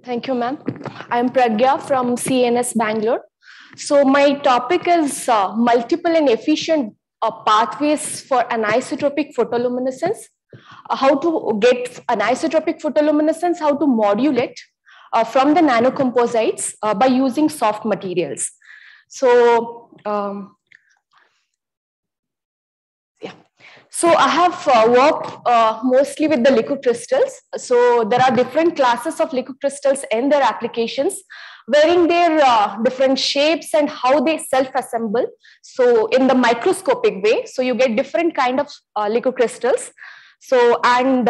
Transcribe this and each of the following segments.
Thank you, ma'am. I'm Pragnya from CNS Bangalore. So my topic is multiple and efficient pathways for anisotropic photoluminescence. How to get anisotropic photoluminescence, how to modulate from the nanocomposites by using soft materials. So, So I have worked mostly with the liquid crystals. So there are different classes of liquid crystals and their applications, varying their different shapes and how they self-assemble. So in the microscopic way, so you get different kind of liquid crystals. So, and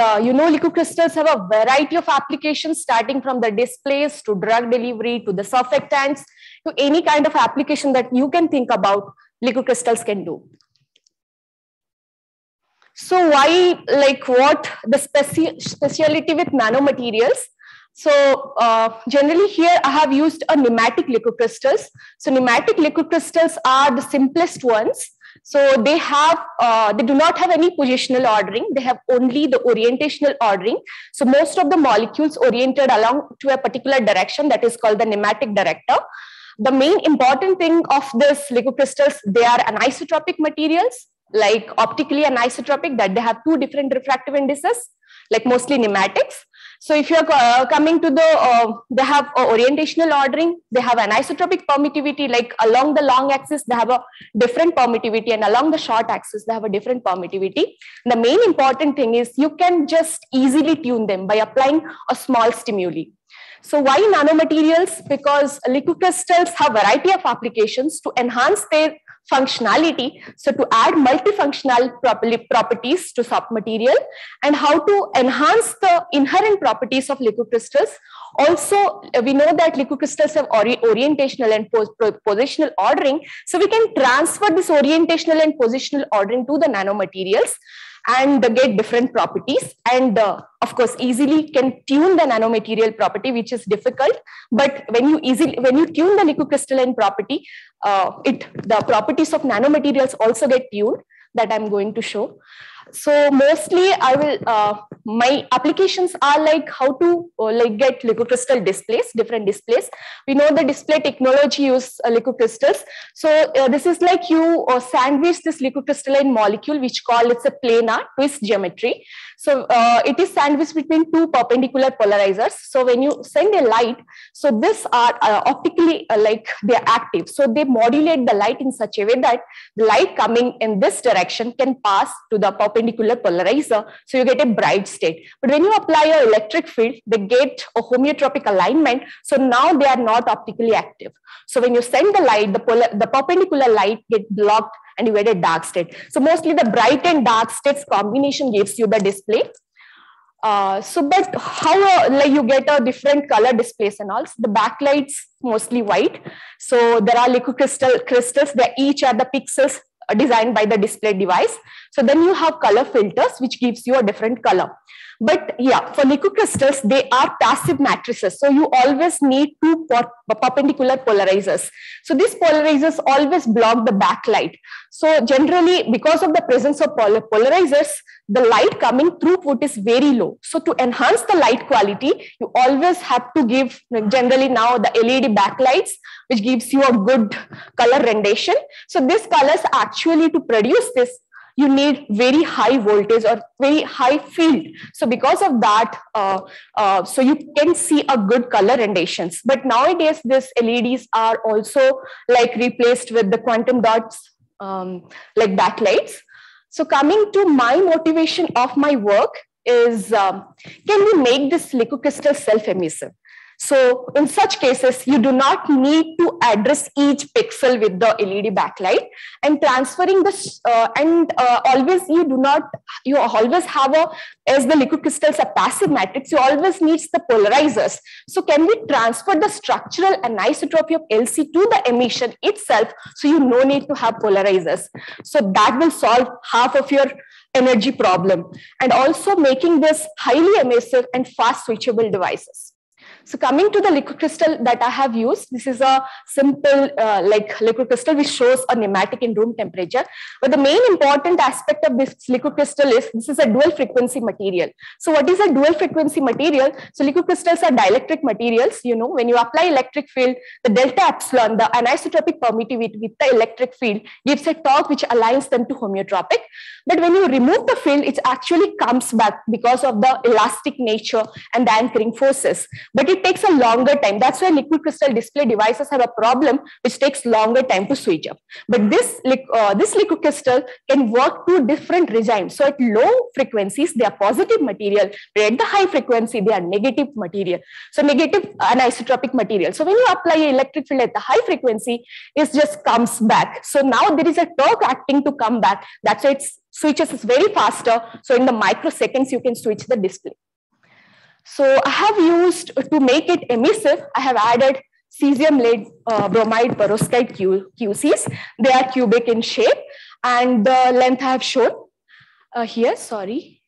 liquid crystals have a variety of applications, starting from the displays to drug delivery to the surfactants to any kind of application that you can think about, liquid crystals can do. So why, like, what the speciality with nanomaterials? So generally here I have used a pneumatic liquid crystals. So pneumatic liquid crystals are the simplest ones. So they do not have any positional ordering. They have only the orientational ordering. So most of the molecules oriented along to a particular direction, that is called the pneumatic director. The main important thing of this liquid crystals, they are anisotropic materials, like optically anisotropic, that they have two different refractive indices, like mostly pneumatics. So if you're coming to the, they have orientational ordering, they have anisotropic permittivity, like along the long axis, they have a different permittivity, and along the short axis, they have a different permittivity. The main important thing is you can just easily tune them by applying a small stimuli. So why nanomaterials? Because liquid crystals have a variety of applications to enhance their functionality. So to add multifunctional properties to submaterial, and how to enhance the inherent properties of liquid crystals. Also, we know that liquid crystals have orientational and positional ordering. So we can transfer this orientational and positional ordering to the nanomaterials and get different properties, and of course easily can tune the nanomaterial property, which is difficult. But when you tune the liquid crystalline property, the properties of nanomaterials also get tuned, that I'm going to show. So mostly I will my applications are like how to get liquid crystal displays, different displays. We know the display technology use liquid crystals. So this is like you sandwich this liquid crystalline molecule, which call it's a planar twist geometry. So it is sandwiched between two perpendicular polarizers. So when you send a light, so this are optically they're active. So they modulate the light in such a way that the light coming in this direction can pass to the perpendicular polarizer. So you get a bright state. But when you apply an electric field, they get a homeotropic alignment. So now they are not optically active. So when you send the light, the perpendicular light get blocked and you get a dark state. So mostly the bright and dark states combination gives you the display. But how you get a different color displays and all. So the backlights mostly white. So there are liquid crystals. They each are the pixels designed by the display device. So then you have color filters, which gives you a different color. But yeah, for liquid crystals, they are passive matrices. So you always need two perpendicular polarizers. So these polarizers always block the backlight. So generally, because of the presence of polarizers, the light coming throughput is very low. So to enhance the light quality, you always have to give, generally now, the LED backlights, which gives you a good color rendition. So these colors actually, to produce this, you need very high voltage or very high field. So because of that, so you can see a good color renditions. But nowadays, these LEDs are also like replaced with the quantum dots, like backlights. So coming to my motivation of my work is, can we make this liquid crystal self-emissive? So in such cases, you do not need to address each pixel with the LED backlight, and transferring this always you always have as the liquid crystals are passive matrix, you always needs the polarizers. So can we transfer the structural anisotropy of LC to the emission itself? So you no need to have polarizers. So that will solve half of your energy problem, and also making this highly emissive and fast switchable devices. So coming to the liquid crystal that I have used, this is a simple liquid crystal which shows a nematic in room temperature. But the main important aspect of this liquid crystal is this is a dual frequency material. So what is a dual frequency material? So liquid crystals are dielectric materials. You know, when you apply electric field, the delta epsilon, the anisotropic permittivity with the electric field gives a torque which aligns them to homeotropic. But when you remove the field, it actually comes back because of the elastic nature and the anchoring forces. But it takes a longer time. That's why liquid crystal display devices have a problem which takes longer time to switch up. But this liquid crystal can work to different regimes. So at low frequencies, they are positive material, but at the high frequency, they are negative material. So negative anisotropic material. So when you apply an electric field at the high frequency, it just comes back. So now there is a torque acting to come back. That's why it switches is very faster. So in the microseconds, you can switch the display. So I have used, to make it emissive, I have added cesium lead bromide perovskite QCs. They are cubic in shape, and the length I have shown here, sorry.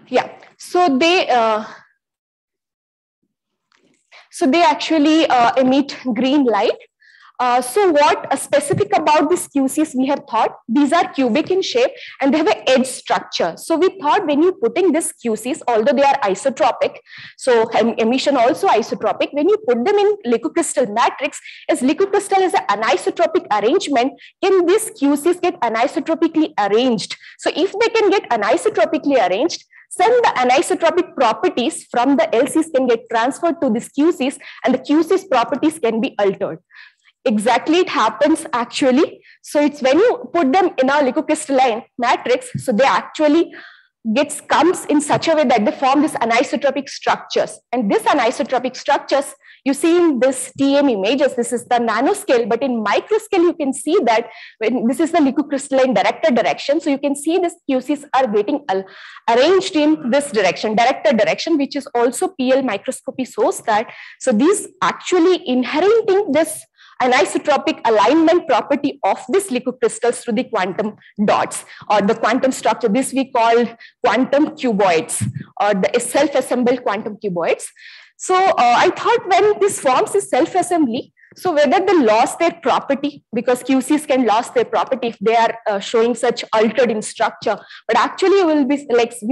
Yeah, so they actually emit green light. So what specific about these QCs we have thought, these are cubic in shape and they have an edge structure. So we thought when you put in these QCs, although they are isotropic, so emission also isotropic, when you put them in liquid crystal matrix, as liquid crystal is an anisotropic arrangement, can these QCs get anisotropically arranged? So if they can get anisotropically arranged, then the anisotropic properties from the LCs can get transferred to these QCs and the QCs properties can be altered. Exactly, it happens actually. So it's when you put them in a liquid crystalline matrix, so they actually comes in such a way that they form these anisotropic structures. And these anisotropic structures, you see in this TM images, this is the nanoscale, but in microscale, you can see that when this is the liquid crystalline directed direction. So you can see these QCs are getting arranged in this direction, directed direction, which is also PL microscopy shows that. So these actually inheriting this anisotropic alignment property of this liquid crystals through the quantum dots or the quantum structure. This we call quantum cuboids or the self-assembled quantum cuboids. So I thought when this forms is self-assembly, so whether they lost their property, because QCs can lose their property if they are showing such altered in structure, but actually you will be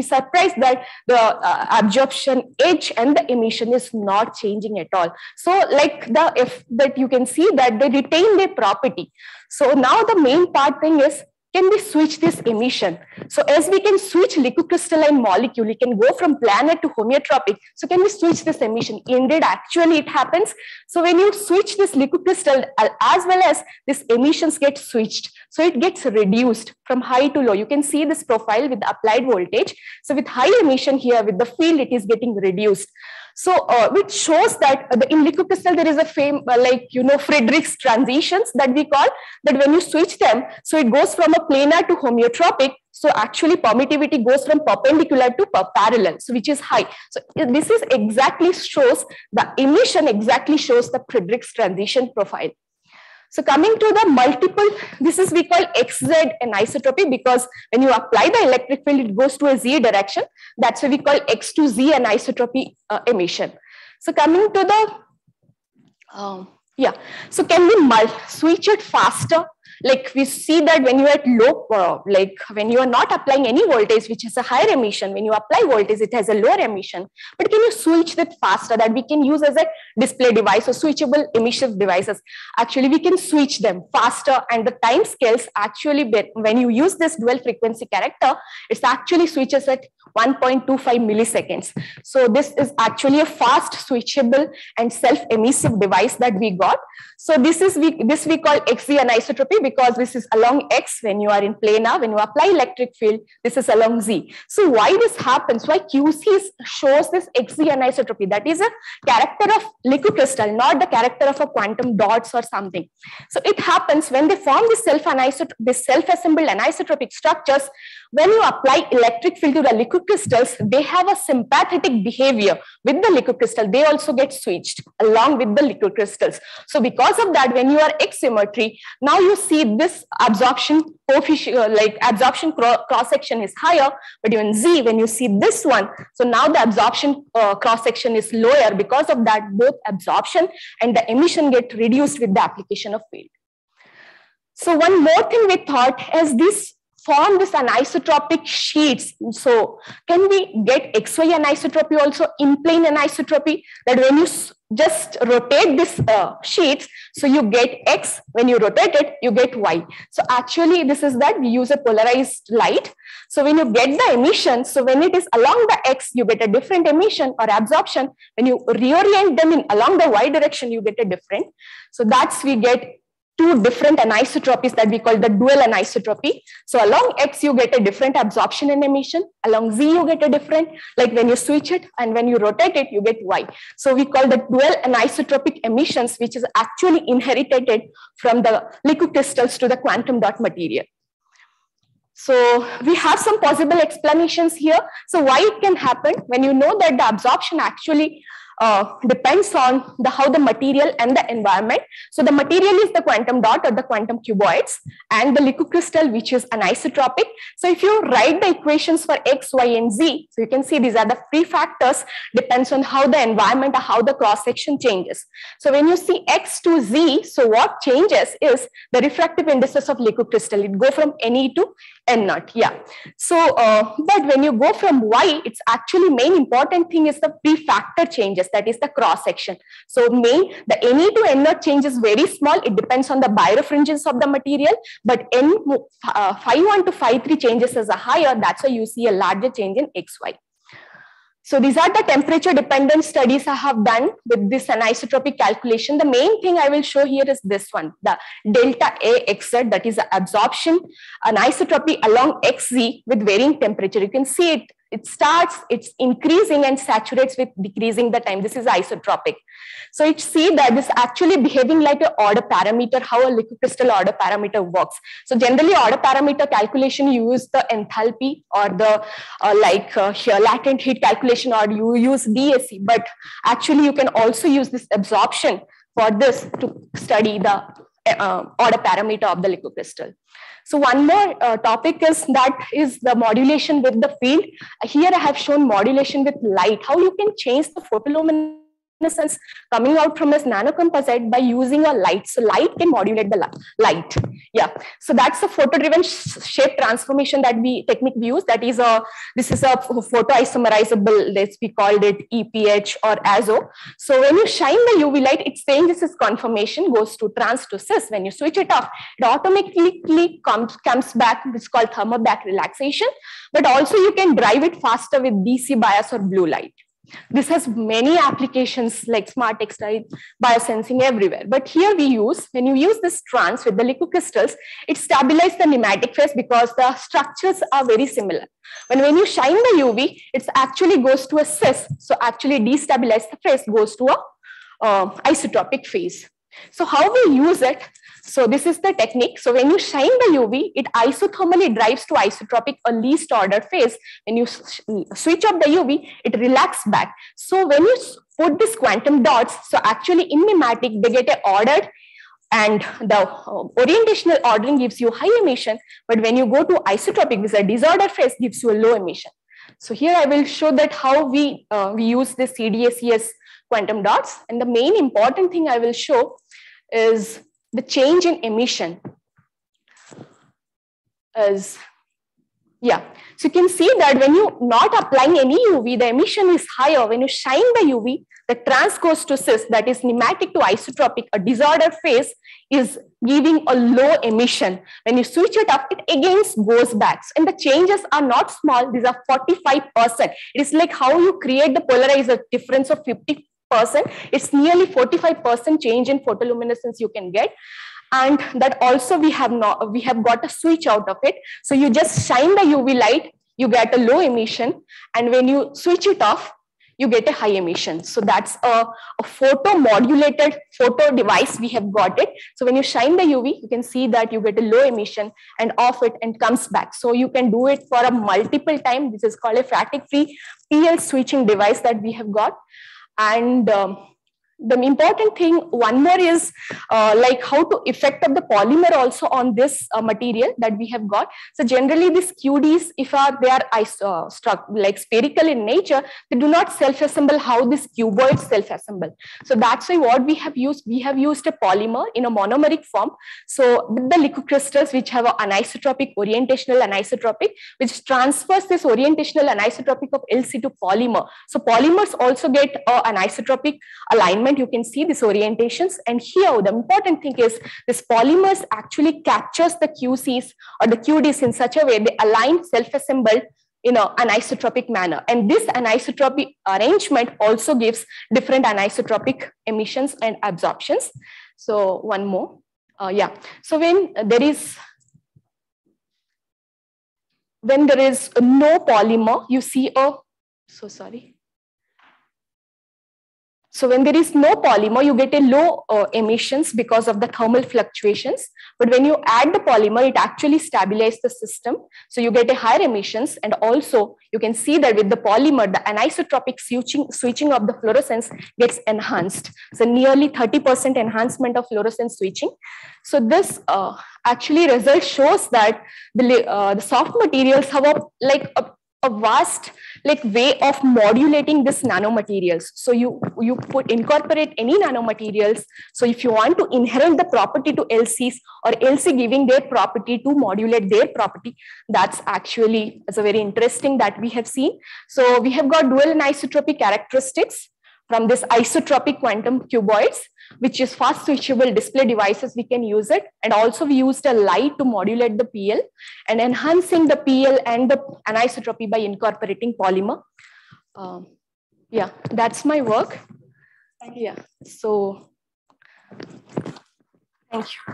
surprised that the absorption edge and the emission is not changing at all. So like that you can see that they retain their property. So now the main part thing is, can we switch this emission? So as we can switch liquid crystalline molecule, we can go from planar to homeotropic. So can we switch this emission? Indeed, actually it happens. So when you switch this liquid crystal, as well as this emissions get switched. So it gets reduced from high to low. You can see this profile with the applied voltage. So with high emission here, with the field, it is getting reduced. So which shows that in liquid crystal there is a Friedrichs transitions that we call, that when you switch them, so it goes from a planar to homeotropic. So actually permittivity goes from perpendicular to parallel, so which is high. So this is exactly shows the emission exactly shows the Friedrichs transition profile. So coming to the multiple, this is we call XZ anisotropy, because when you apply the electric field, it goes to a Z direction. That's why we call X to Z anisotropy emission. So coming to the, so can we switch it faster? Like we see that when you are at low, when you are not applying any voltage, which has a higher emission, when you apply voltage, it has a lower emission. But can you switch that faster, that we can use as a display device or switchable emission devices? Actually, we can switch them faster, and the time scales actually, when you use this dual frequency character, it's actually switches at 1.25 milliseconds. So this is actually a fast switchable and self-emissive device that we got. So this we call XZ anisotropy, because this is along X when you are in planar. When you apply electric field, this is along Z. So why this happens? Why QC shows this XZ anisotropy? That is a character of liquid crystal, not the character of a quantum dots or something. So it happens when they form this self-assembled anisotropic structures. When you apply electric field to the liquid crystals, they have a sympathetic behavior with the liquid crystal. They also get switched along with the liquid crystals. So because of that, when you are X symmetry, now you see see this absorption coefficient, like absorption cross section is higher, but even Z, when you see this one, so now the absorption cross section is lower. Because of that, both absorption and the emission get reduced with the application of field. So one more thing we thought, as this form this anisotropic sheets, so can we get XY anisotropy also, in plane anisotropy, that when you just rotate this sheets, so you get X, when you rotate it, you get Y. So actually this is that we use a polarized light. So when you get the emission, so when it is along the X, you get a different emission or absorption. When you reorient them in along the Y direction, you get a different. So that's we get two different anisotropies that we call the dual anisotropy. So along X, you get a different absorption and emission. Along Z, you get a different, like when you switch it, and when you rotate it, you get Y. So we call the dual anisotropic emissions, which is actually inherited from the liquid crystals to the quantum dot material. So we have some possible explanations here. So why it can happen, when you know that the absorption actually depends on how the material and the environment. So the material is the quantum dot or the quantum cuboids, and the liquid crystal, which is anisotropic. So if you write the equations for X, Y, and Z, so you can see these are the free factors, depends on how the environment or how the cross section changes. So when you see X to Z, so what changes is the refractive indices of liquid crystal. It go from NE to N naught. Yeah. So but when you go from Y, it's actually main important thing is the free factor changes. That is the cross section. So the NE to N naught change is very small. It depends on the birefringence of the material, but Phi1 to Phi3 changes is a higher. That's why you see a larger change in XY. So these are the temperature dependent studies I have done with this anisotropic calculation. The main thing I will show here is this one, the delta A XZ, that is the absorption anisotropy along XZ with varying temperature. You can see it. It starts, it's increasing and saturates with decreasing the time. This is isotropic. So you see that this actually behaving like an order parameter, how a liquid crystal order parameter works. So generally order parameter calculation, you use the enthalpy or the here latent heat calculation, or you use DAC, but actually you can also use this absorption for this to study the order parameter of the liquid crystal. So one more topic is the modulation with the field. Here I have shown modulation with light, how you can change the photoluminescence coming out from this nanocomposite by using a light. So light can modulate the light. Yeah. So that's the photo-driven shape transformation that technique we use. That is this is a photoisomerizable, we called it EPH or ASO. So when you shine the UV light, it's saying this is conformation, goes to trans to cis. When you switch it off, it automatically comes back. It's called thermoback relaxation. But also you can drive it faster with DC bias or blue light. This has many applications like smart textile, biosensing, everywhere. But here we use, when you use this trans with the liquid crystals, it stabilizes the nematic phase because the structures are very similar. When you shine the UV, it actually goes to a cis. So actually destabilize the phase, goes to a isotropic phase. So how we use it? So this is the technique. So when you shine the UV, it isothermally drives to isotropic or least order phase. When you switch off the UV, it relaxes back. So when you put these quantum dots, so actually in nematic, they get ordered, and the orientational ordering gives you high emission. But when you go to isotropic, with a disordered phase, gives you a low emission. So here I will show that how we use this CDACS quantum dots. And the main important thing I will show is the change in emission is, yeah. So you can see that when you not applying any UV, the emission is higher. When you shine the UV, the trans goes to cis, that is nematic to isotropic, a disordered phase is giving a low emission. When you switch it up, it again goes back. And the changes are not small. These are 45%. It is like how you create the polarizer difference of 50%. It's nearly 45% change in photoluminescence you can get. And that also we have got a switch out of it. So you just shine the UV light, you get a low emission. And when you switch it off, you get a high emission. So that's a photo modulated photo device. We have got it. So when you shine the UV, you can see that you get a low emission, and off it and comes back. So you can do it for a multiple time. This is called a static free PL switching device that we have got. And the important thing, one more is like how to effect of the polymer also on this material that we have got. So generally these QDs, if they are like spherical in nature, they do not self-assemble how this cuboid self-assemble. So that's why what we have used a polymer in a monomeric form. So with the liquid crystals which have an anisotropic, orientational anisotropic, which transfers this orientational anisotropic of LC to polymer. So polymers also get an isotropic alignment. You can see these orientations, and here the important thing is this polymers actually captures the QCs or the QDs in such a way they align self-assembled in an anisotropic manner, and this anisotropic arrangement also gives different anisotropic emissions and absorptions. So one more, so when there is no polymer, you see So when there is no polymer, you get a low emissions because of the thermal fluctuations. But when you add the polymer, it actually stabilizes the system. So you get a higher emissions, and also you can see that with the polymer, the anisotropic switching of the fluorescence gets enhanced. So nearly 30% enhancement of fluorescence switching. So this actually result shows that the soft materials have a vast way of modulating this nanomaterials. So you incorporate any nanomaterials. So if you want to inherit the property to LCs, or LC giving their property to modulate their property, that's actually a very interesting that we have seen. So we have got dual anisotropic characteristics from this isotropic quantum cuboids, which is fast switchable display devices. We can use it, and also we used a light to modulate the PL and enhancing the PL and the anisotropy by incorporating polymer. That's my work. So thank you.